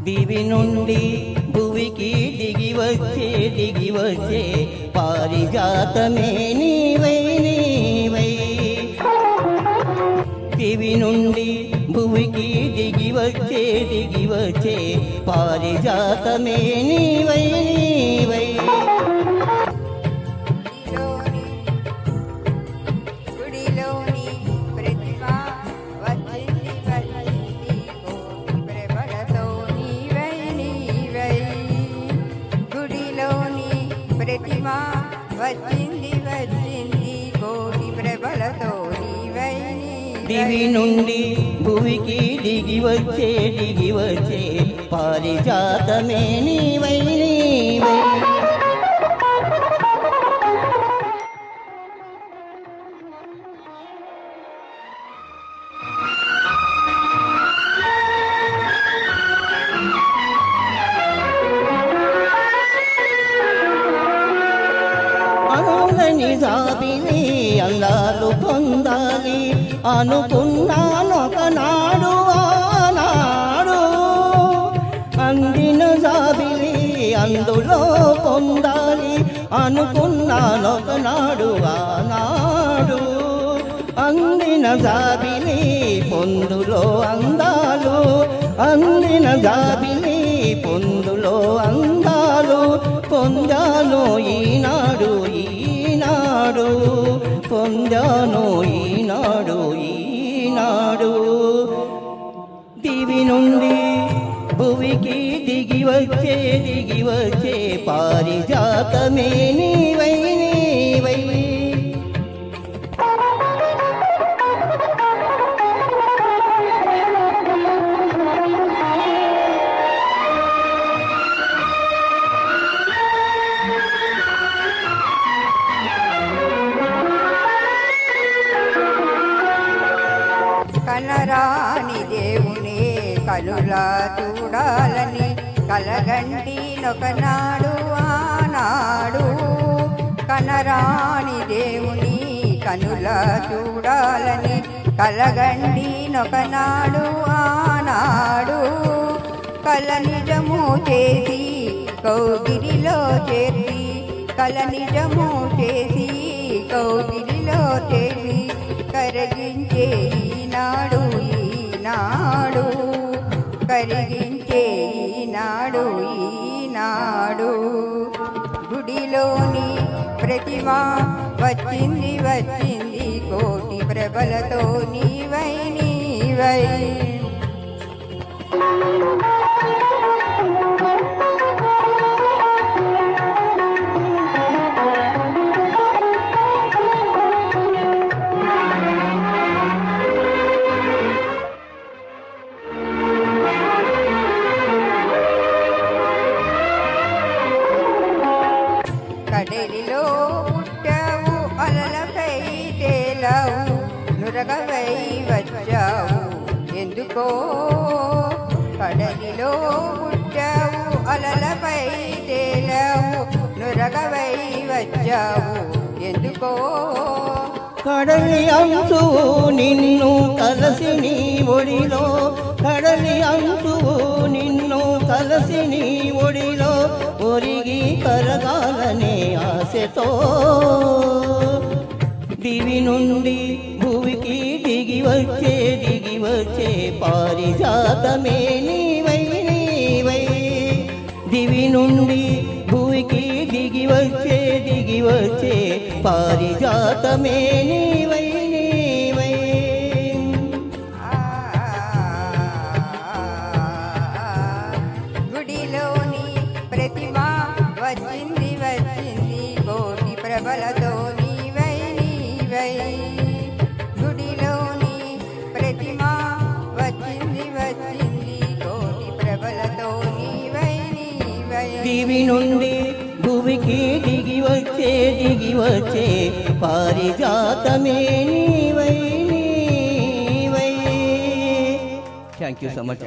దివి నుండి భువికి దిగి వచ్చే పారిజాతమే నీవై నీవై. దివి నుండి భువికి దిగి వచ్చే పారిజాతమే నీవై నీవై. దివి నుండి భువికి దిగి వచ్చే పారిజాతమే నీవై నీవై. జాబిలి అందాలు పొందాలి అనుకున్నానొకనాడు ఆనాడు. అందిన జాబిలి అందులో పొందాలి అనుకున్నానొకనాడు ఆనాడు. అందిన జాబిలి పొందులో అందాలు, అందిన జాబిలి పొందులో అందాలు పొందాను ఈనాడు ఈనాడు పొందాను ఈనాడు ఈనాడు. దివి నుండి భువికి దిగి వచ్చే పారిజాతమే నీవై నీవై. కనరాని దేవునే కనులా చూడాలని కలగంటినొకనాడు ఆనాడు. కనరాని దేవుని కనులా చూడాలని కలగంటినొకనాడు ఆనాడు. కల నిజము చేసి కౌగిలిలో చేసి, కల నిజము చేసి కౌగిలిలో చేసి కరిగించే ఈనాడు ఈనాడు, కరిగించే ఈనాడు ఈనాడు. గుడిలోని ప్రతిమ వచ్చింది కోటి ప్రభలతో నీవై నీవై. కడలిలో పుట్టావు అలలపై తేలావు నురగవై వచ్చావు ఎందుకో. కడలిలో పుట్టావు అలలపై తేలావు నురగవై వచ్చావు ఎందుకో. కడలి అంచు నిన్ను కలసి నీ ఒడిలో, కడలి అంచు నిన్ను కలసి నీ ఒడిలో ఒరిగి కరగాలనే ఆశతో. దివి నుండి భువికి దిగి వచ్చే పారిజాతమే నీవై నీవై. దివి నుండి భువికి దిగి వచ్చే పారిజాతమే నీవై నీవై. గుడిలోని ప్రతిమ వచ్చింది కోటి ప్రభలతో నీవై నీవై. దివి నుండి భూమికి దిగి వచ్చే పారిజాతమే నీవై. Thank you so much.